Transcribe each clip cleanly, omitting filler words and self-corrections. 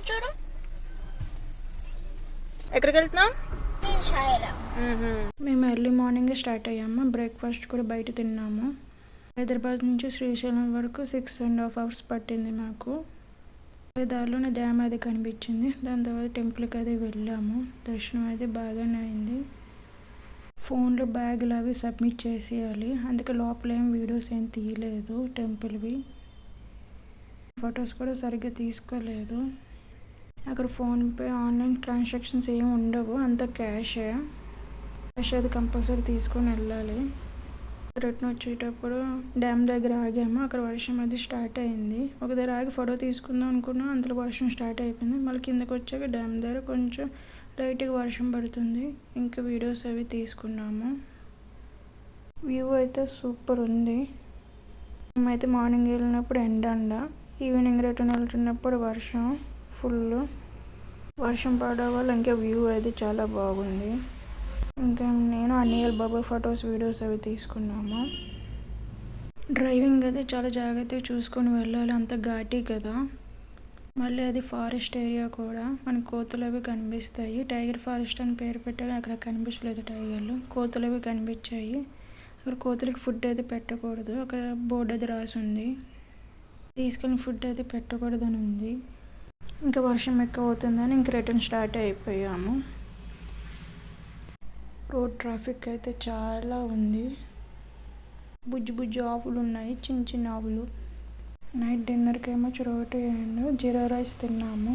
చూడు ఎక్కడికి వెళ్తున్నాం. మేము ఎర్లీ మార్నింగ్ స్టార్ట్ అయ్యాము. బ్రేక్ఫాస్ట్ కూడా బయట తిన్నాము. హైదరాబాద్ నుంచి శ్రీశైలం వరకు 6.5 hours పట్టింది మాకు. దారిలోనే డ్యామ్ అది కనిపించింది. దాని తర్వాత టెంపుల్కి అది వెళ్ళాము. దర్శనం అయితే బాగానే అయింది. ఫోన్లో బ్యాగులు అవి సబ్మిట్ చేసేయాలి, అందుకే లోపల ఏం వీడియోస్ ఏం తీయలేదు. టెంపుల్వి ఫొటోస్ కూడా సరిగ్గా తీసుకోలేదు. అక్కడ ఫోన్పే ఆన్లైన్ ట్రాన్సాక్షన్స్ ఏమి ఉండవు, అంత క్యాష్ అది కంపల్సరీ తీసుకొని వెళ్ళాలి. రిటర్న్ వచ్చేటప్పుడు డ్యామ్ దగ్గర ఆగాము. అక్కడ వర్షం అది స్టార్ట్ అయింది. ఒక దగ్గర ఆగి ఫోటో తీసుకుందాం అనుకున్నాం, అంతలో వర్షం స్టార్ట్ అయిపోయింది. మళ్ళీ కిందకి వచ్చాక డ్యామ్ దగ్గర కొంచెం లైట్గా వర్షం పడుతుంది. ఇంకా వీడియోస్ అవి తీసుకున్నాము. వ్యూ అయితే సూపర్ ఉంది. మేమైతే మార్నింగ్ వెళ్ళినప్పుడు ఎండ, ఈవినింగ్ రిటర్న్ వెళ్తున్నప్పుడు వర్షం ఫుల్. వర్షం పడడం వల్ల ఇంకా వ్యూ అయితే చాలా బాగుంది. ఇంకా నేను అన్నయ్య బాబాయ్ ఫొటోస్ వీడియోస్ అవి తీసుకున్నాము. డ్రైవింగ్ అయితే చాలా జాగ్రత్తగా చూసుకొని వెళ్ళాలి, అంత ఘాటీ కదా. మళ్ళీ అది ఫారెస్ట్ ఏరియా కూడా, మనకు కోతులు అవి కనిపిస్తాయి. టైగర్ ఫారెస్ట్ అని పేరు పెట్టారు, అక్కడ కనిపించలేదు టైగర్లు. కోతులు అవి కనిపించాయి. అక్కడ కోతులకి ఫుడ్ అయితే పెట్టకూడదు, అక్కడ బోర్డు అది రాసి ఉంది. తీసుకెళ్ళిన ఫుడ్ అయితే పెట్టకూడదని ఉంది. ఇంకా వర్షం ఎక్కువ అవుతుందని ఇంక రిటర్న్ స్టార్ట్ అయిపోయాము. రోడ్ ట్రాఫిక్ అయితే చాలా ఉంది. బుజ్జి ఆవులు ఉన్నాయి, చిన్న చిన్న ఆవులు. నైట్ డిన్నర్కి ఏమో రోటీ అండ్ జీరా రైస్ తిన్నాము.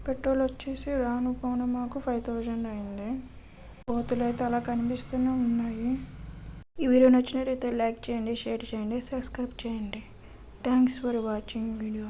పెట్రోల్ వచ్చేసి రాను పోను మాకు 5,000 అయింది. కోతులు అయితే అలా కనిపిస్తూనే ఉన్నాయి. ఈ వీడియో నచ్చినట్లయితే లైక్ చేయండి, షేర్ చేయండి, సబ్స్క్రైబ్ చేయండి. Thanks for watching video.